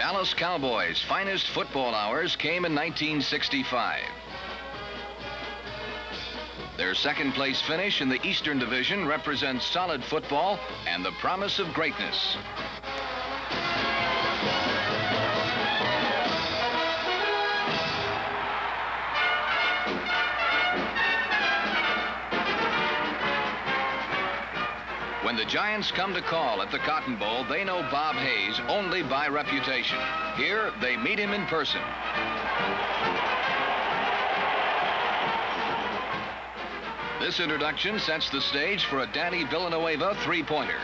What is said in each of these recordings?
Dallas Cowboys' finest football hours came in 1965. Their second-place finish in the Eastern Division represents solid football and the promise of greatness. When the Giants come to call at the Cotton Bowl, they know Bob Hayes only by reputation. Here, they meet him in person. This introduction sets the stage for a Danny Villanueva three-pointer.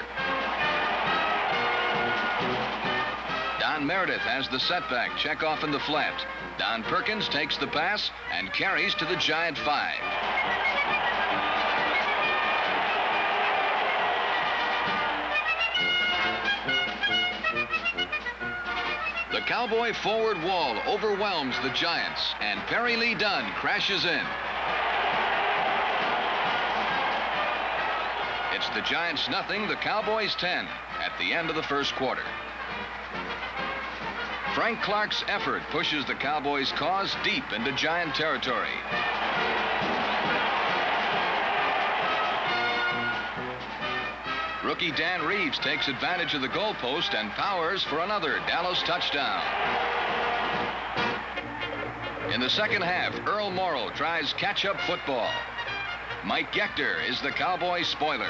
Don Meredith has the setback check off in the flat. Don Perkins takes the pass and carries to the Giant 5. The Cowboy forward wall overwhelms the Giants, and Perry Lee Dunn crashes in. It's the Giants nothing, the Cowboys 10 at the end of the first quarter. Frank Clark's effort pushes the Cowboys' cause deep into Giant territory. Rookie Dan Reeves takes advantage of the goalpost and powers for another Dallas touchdown. In the second half, Earl Morrow tries catch-up football. Mike Gector is the Cowboy spoiler.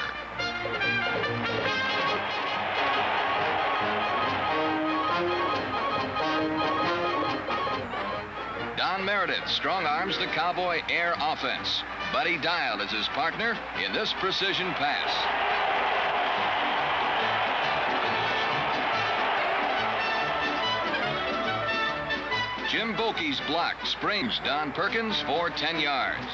Don Meredith strong-arms the Cowboy air offense. Buddy Dial is his partner in this precision pass. Jim Bokey's block springs Don Perkins for 10 yards.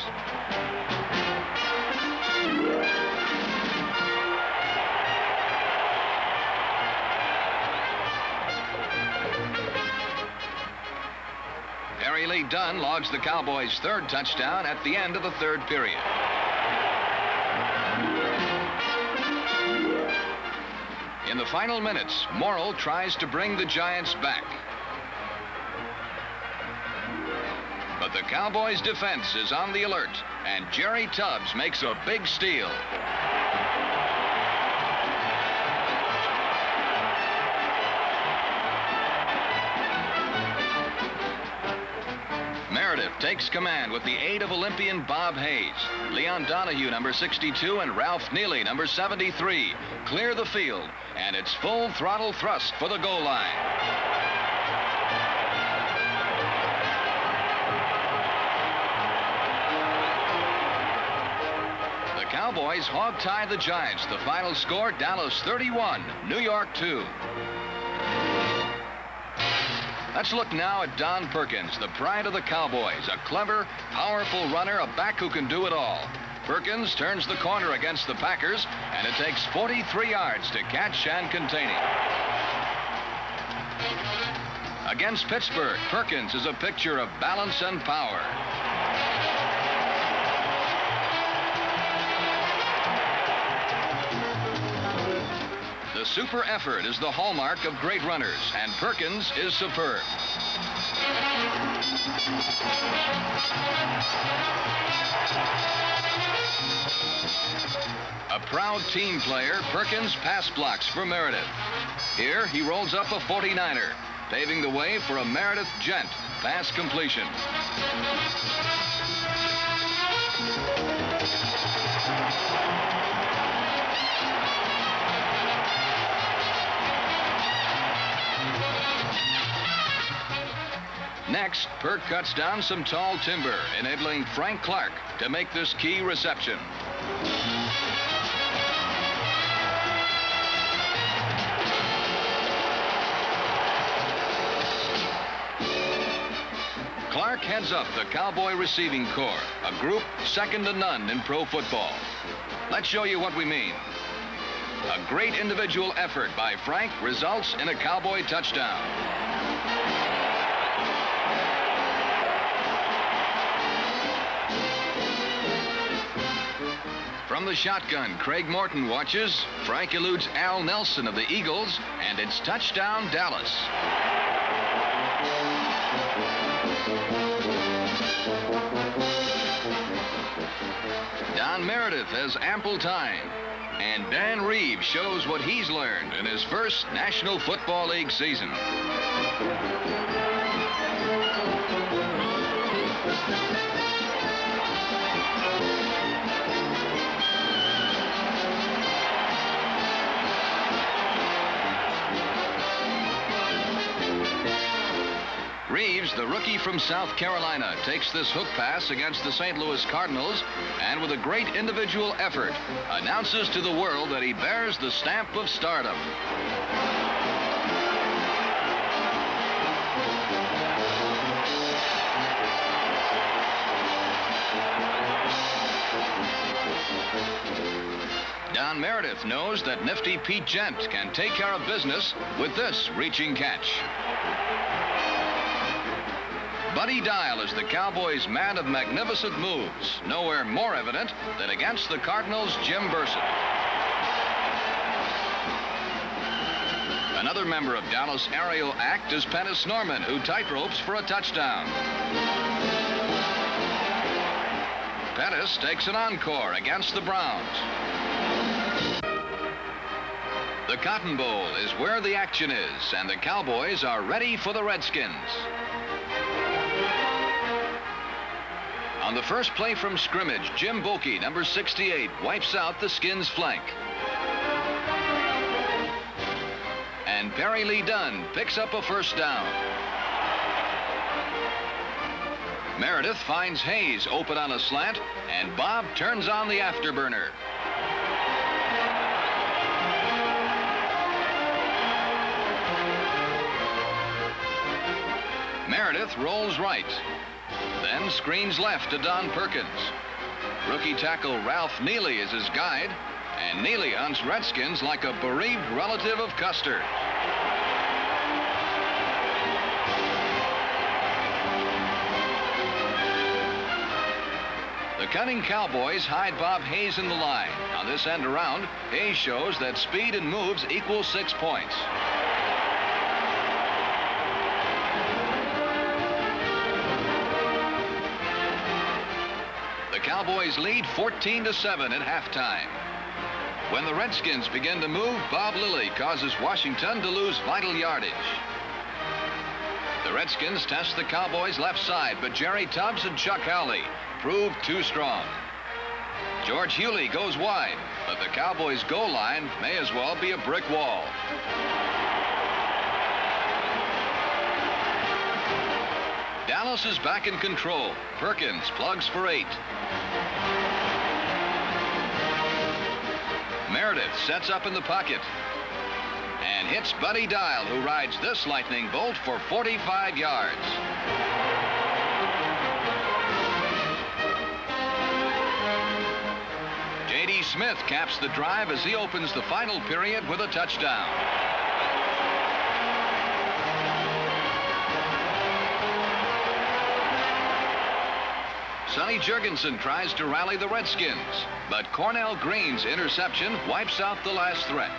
Perry Lee Dunn logs the Cowboys' third touchdown at the end of the third period. In the final minutes, Morrill tries to bring the Giants back. But the Cowboys' defense is on the alert, and Jerry Tubbs makes a big steal. Meredith takes command with the aid of Olympian Bob Hayes. Leon Donahue, number 62, and Ralph Neely, number 73, clear the field, and it's full throttle thrust for the goal line. Cowboys hog-tie the Giants. The final score, Dallas 31, New York 2. Let's look now at Don Perkins, the pride of the Cowboys. A clever, powerful runner, a back who can do it all. Perkins turns the corner against the Packers, and it takes 43 yards to catch and contain him. Against Pittsburgh, Perkins is a picture of balance and power. The super effort is the hallmark of great runners, and Perkins is superb. A proud team player, Perkins pass blocks for Meredith. Here, he rolls up a 49er, paving the way for a Meredith Gent pass completion. Next, Perk cuts down some tall timber, enabling Frank Clark to make this key reception. Clark heads up the Cowboy receiving corps, a group second to none in pro football. Let's show you what we mean. A great individual effort by Frank results in a Cowboy touchdown. From the shotgun, Craig Morton watches. Frank eludes Al Nelson of the Eagles, and it's touchdown Dallas. Meredith has ample time. And Dan Reeves shows what he's learned in his first National Football League season. Reeves, the rookie from South Carolina, takes this hook pass against the St. Louis Cardinals and with a great individual effort announces to the world that he bears the stamp of stardom. Don Meredith knows that nifty Pete Gent can take care of business with this reaching catch. Buddy Dial is the Cowboys' man of magnificent moves. Nowhere more evident than against the Cardinals' Jim Burson. Another member of Dallas' aerial act is Pennis Norman, who tightropes for a touchdown. Pettis takes an encore against the Browns. The Cotton Bowl is where the action is, and the Cowboys are ready for the Redskins. On the first play from scrimmage, Jim Boakey, number 68, wipes out the Skins' flank. And Perry Lee Dunn picks up a first down. Meredith finds Hayes open on a slant, and Bob turns on the afterburner. Meredith rolls right. Then screens left to Don Perkins. Rookie tackle Ralph Neely is his guide, and Neely hunts Redskins like a bereaved relative of Custer. The cunning Cowboys hide Bob Hayes in the line. On this end around, Hayes shows that speed and moves equal 6 points. The Cowboys lead 14-7 at halftime. When the Redskins begin to move, Bob Lilly causes Washington to lose vital yardage. The Redskins test the Cowboys' left side, but Jerry Tubbs and Chuck Howley prove too strong. George Hewley goes wide, but the Cowboys' goal line may as well be a brick wall. Dallas is back in control. Perkins plugs for 8. Meredith sets up in the pocket and hits Buddy Dial, who rides this lightning bolt for 45 yards. J.D. Smith caps the drive as he opens the final period with a touchdown. Sonny Jurgensen tries to rally the Redskins, but Cornell Green's interception wipes out the last threat.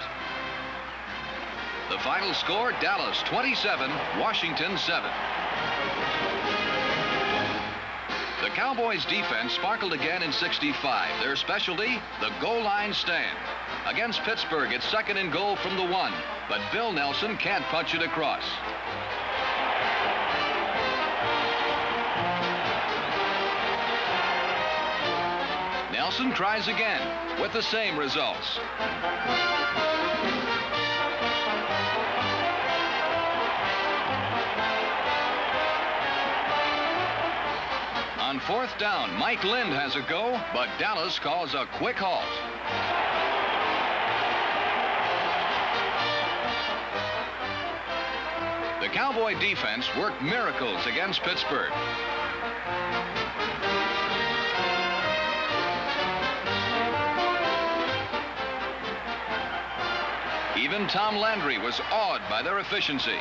The final score, Dallas 27, Washington 7. The Cowboys' defense sparkled again in 65. Their specialty, the goal line stand. Against Pittsburgh, it's 2nd and goal from the 1, but Bill Nelson can't punch it across. Nelson tries again with the same results. On 4th down, Mike Lind has a go, but Dallas calls a quick halt. The Cowboy defense worked miracles against Pittsburgh. Even Tom Landry was awed by their efficiency.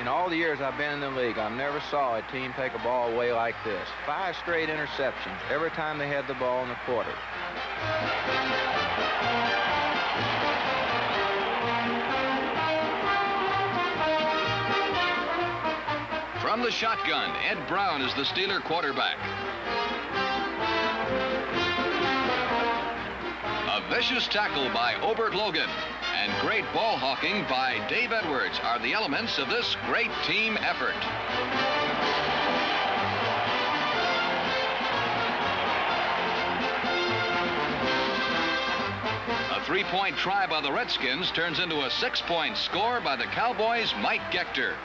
In all the years I've been in the league, I never saw a team take a ball away like this. 5 straight interceptions every time they had the ball in the quarter. From the shotgun, Ed Brown is the Steeler quarterback. vicious tackle by Obert Logan and great ball hawking by Dave Edwards are the elements of this great team effort. A 3-point try by the Redskins turns into a 6-point score by the Cowboys' Mike Gechter.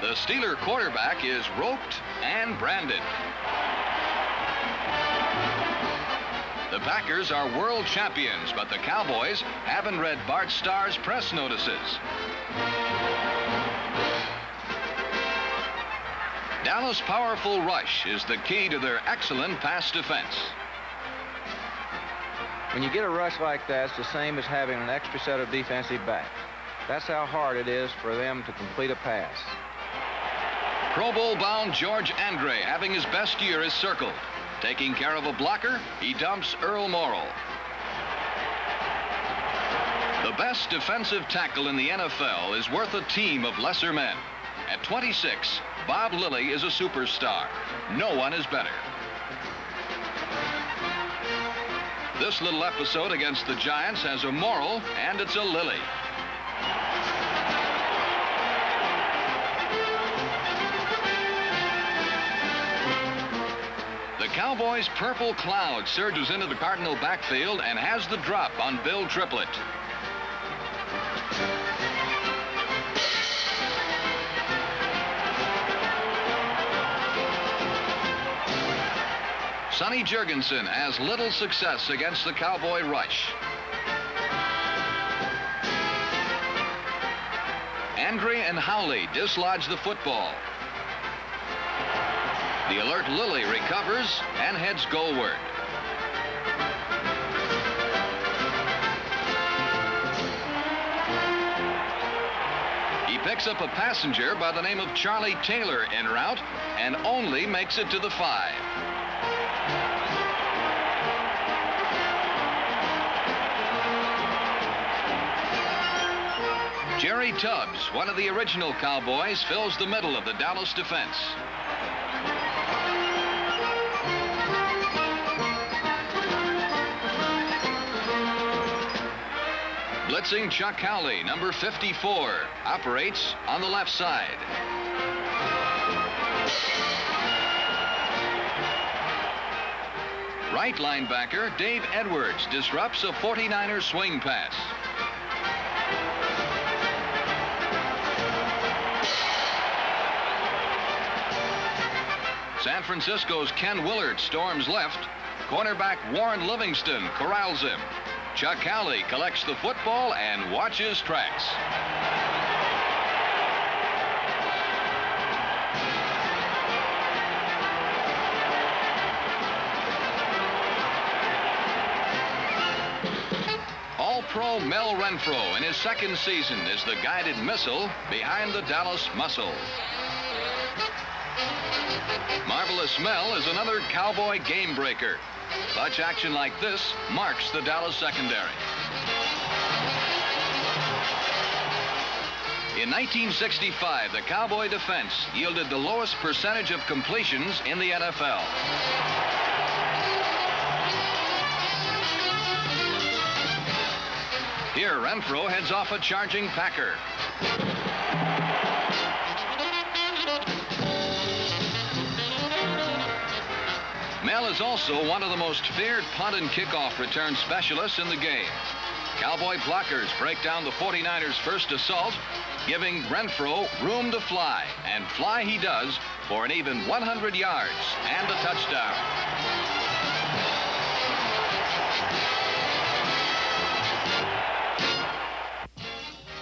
The Steeler quarterback is roped and branded. The Packers are world champions, but the Cowboys haven't read Bart Starr's press notices. Dallas' powerful rush is the key to their excellent pass defense. When you get a rush like that, it's the same as having an extra set of defensive backs. That's how hard it is for them to complete a pass. Pro Bowl-bound George Andre, having his best year, is circled. Taking care of a blocker, he dumps Earl Morrall. The best defensive tackle in the NFL is worth a team of lesser men. At 26, Bob Lilly is a superstar. No one is better. This little episode against the Giants has a Morrall, and it's a Lilly. The Cowboys' purple cloud surges into the Cardinal backfield and has the drop on Bill Triplett. Sonny Jurgensen has little success against the Cowboy rush. Andre and Howley dislodge the football. The alert Lilly recovers and heads goalward. He picks up a passenger by the name of Charlie Taylor en route and only makes it to the 5. Jerry Tubbs, one of the original Cowboys, fills the middle of the Dallas defense. Blitzing Chuck Howley, number 54, operates on the left side. Right linebacker Dave Edwards disrupts a 49er swing pass. San Francisco's Ken Willard storms left. Cornerback Warren Livingston corrals him. Chuck Howley collects the football and watches tracks. All-Pro Mel Renfro in his second season is the guided missile behind the Dallas muscle. Marvelous Mel is another Cowboy game breaker. Clutch action like this marks the Dallas secondary. In 1965, the Cowboy defense yielded the lowest percentage of completions in the NFL. Here, Renfro heads off a charging Packer. Mel is also one of the most feared punt and kickoff return specialists in the game. Cowboy blockers break down the 49ers' first assault, giving Renfro room to fly, and fly he does for an even 100 yards and a touchdown.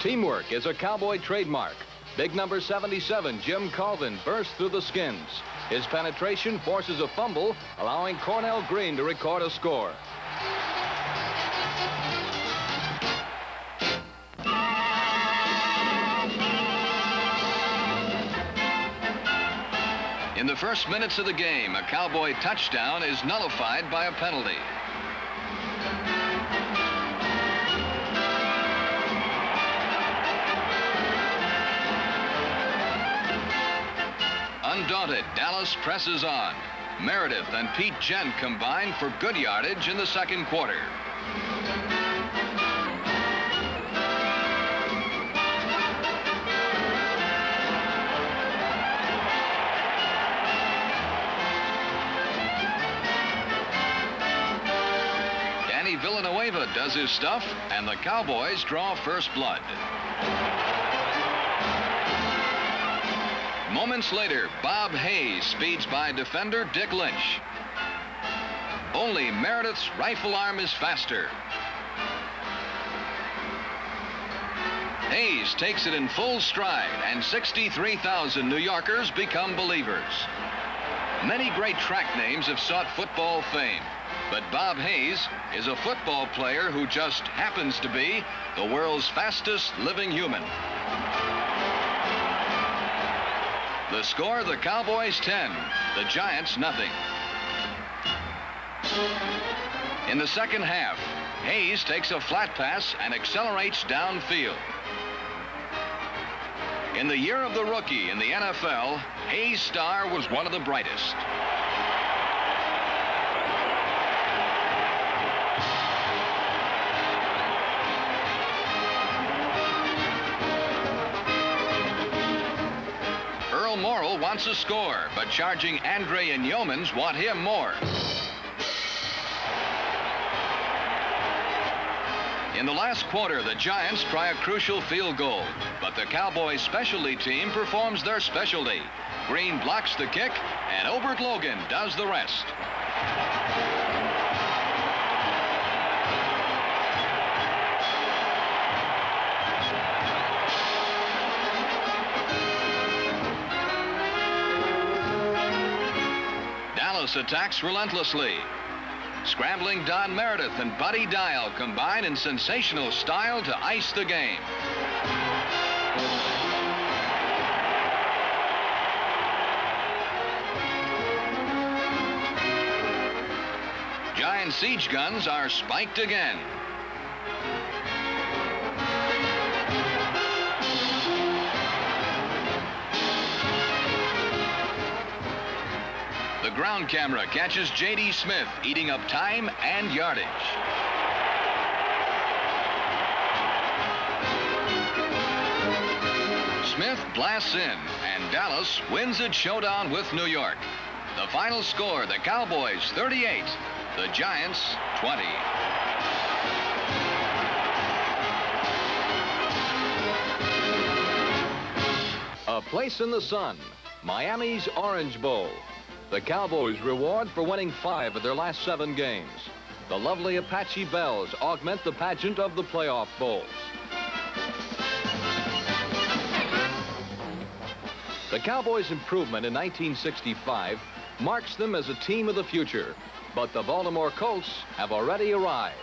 Teamwork is a Cowboy trademark. Big number 77, Jim Colvin, bursts through the skins. His penetration forces a fumble, allowing Cornell Green to record a score. In the first minutes of the game, a Cowboy touchdown is nullified by a penalty. Undaunted, Dallas presses on. Meredith and Pete Gent combine for good yardage in the second quarter. Danny Villanueva does his stuff, and the Cowboys draw first blood. Moments later, Bob Hayes speeds by defender Dick Lynch. Only Meredith's rifle arm is faster. Hayes takes it in full stride, and 63,000 New Yorkers become believers. Many great track names have sought football fame, but Bob Hayes is a football player who just happens to be the world's fastest living human. The score, the Cowboys 10, the Giants nothing. In the second half, Hayes takes a flat pass and accelerates downfield. In the year of the rookie in the NFL, Hayes' star was one of the brightest. Morrill wants a score, but charging Andre and Yeomans want him more. In the last quarter, the Giants try a crucial field goal, but the Cowboys specialty team performs their specialty. Green blocks the kick, and Obert Logan does the rest. Attacks relentlessly. Scrambling Don Meredith and Buddy Dial combine in sensational style to ice the game. Giant siege guns are spiked again. The ground camera catches J.D. Smith eating up time and yardage. Smith blasts in, and Dallas wins its showdown with New York. The final score, the Cowboys 38, the Giants 20. A place in the sun, Miami's Orange Bowl. The Cowboys' reward for winning 5 of their last 7 games. The lovely Apache bells augment the pageant of the playoff bowls. The Cowboys' improvement in 1965 marks them as a team of the future, but the Baltimore Colts have already arrived.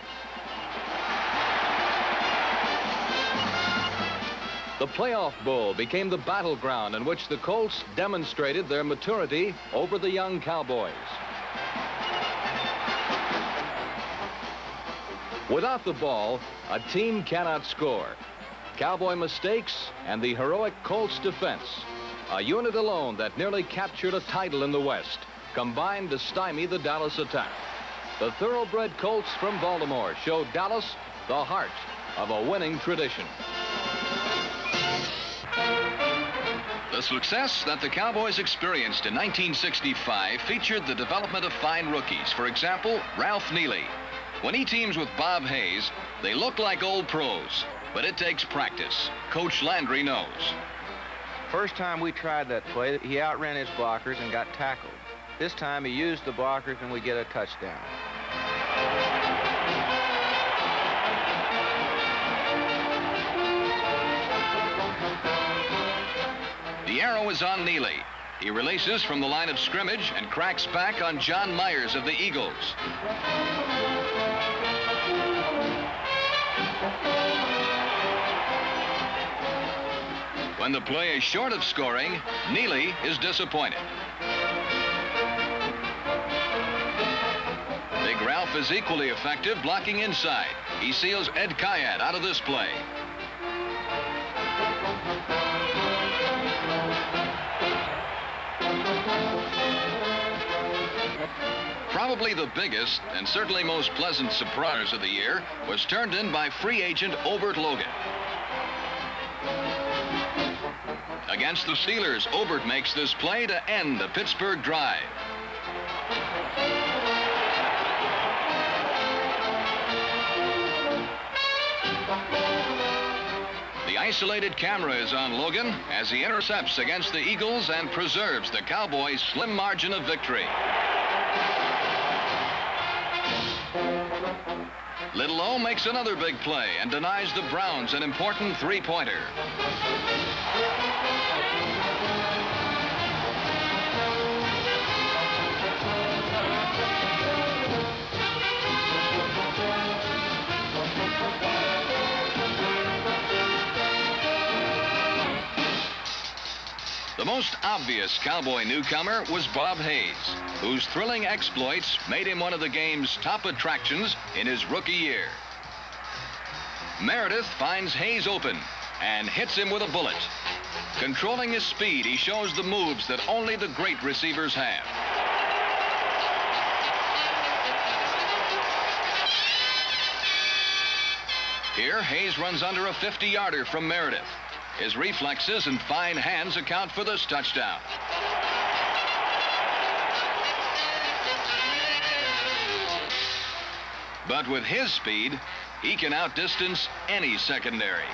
The playoff bowl became the battleground in which the Colts demonstrated their maturity over the young Cowboys. Without the ball, a team cannot score. Cowboy mistakes and the heroic Colts defense, a unit alone that nearly captured a title in the West, combined to stymie the Dallas attack. The thoroughbred Colts from Baltimore showed Dallas the heart of a winning tradition. The success that the Cowboys experienced in 1965 featured the development of fine rookies. For example, Ralph Neely. When he teams with Bob Hayes, they look like old pros, but it takes practice. Coach Landry knows. First time we tried that play, he outran his blockers and got tackled. This time he used the blockers and we get a touchdown. The arrow is on Neely. He releases from the line of scrimmage and cracks back on John Myers of the Eagles. When the play is short of scoring, Neely is disappointed. Big Ralph is equally effective blocking inside. He seals Ed Kayat out of this play. Probably the biggest and certainly most pleasant surprise of the year was turned in by free agent Obert Logan. Against the Steelers, Obert makes this play to end the Pittsburgh drive. The isolated camera is on Logan as he intercepts against the Eagles and preserves the Cowboys' slim margin of victory. Little O makes another big play and denies the Browns an important three-pointer. The most obvious Cowboy newcomer was Bob Hayes, whose thrilling exploits made him one of the game's top attractions in his rookie year. Meredith finds Hayes open and hits him with a bullet. Controlling his speed, he shows the moves that only the great receivers have. Here, Hayes runs under a 50-yarder from Meredith. His reflexes and fine hands account for this touchdown. But with his speed, he can outdistance any secondary.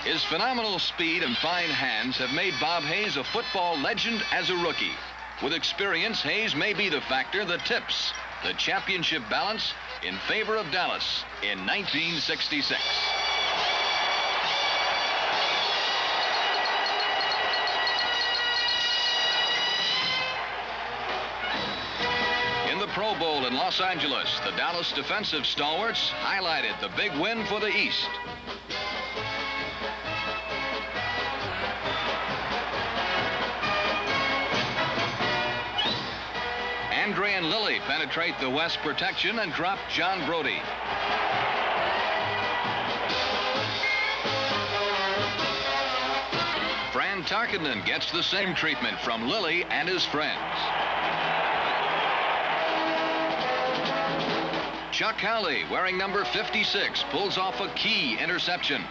His phenomenal speed and fine hands have made Bob Hayes a football legend as a rookie. With experience, Hayes may be the factor that tips the championship balance in favor of Dallas in 1966. In the Pro Bowl in Los Angeles, the Dallas defensive stalwarts highlighted the big win for the East. Andre and Lilly penetrate the West protection and drop John Brody. Fran Tarkenton gets the same treatment from Lilly and his friends. Chuck Howley, wearing number 56, pulls off a key interception.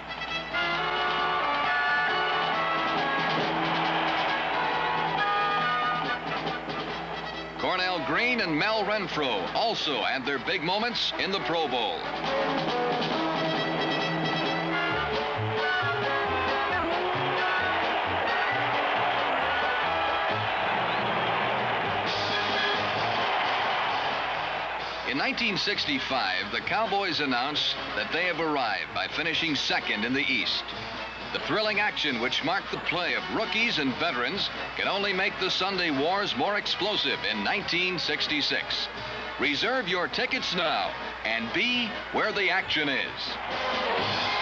Cornell Green and Mel Renfro also had their big moments in the Pro Bowl. In 1965, the Cowboys announced that they have arrived by finishing second in the East. The thrilling action which marked the play of rookies and veterans can only make the Sunday Wars more explosive in 1966. Reserve your tickets now and be where the action is.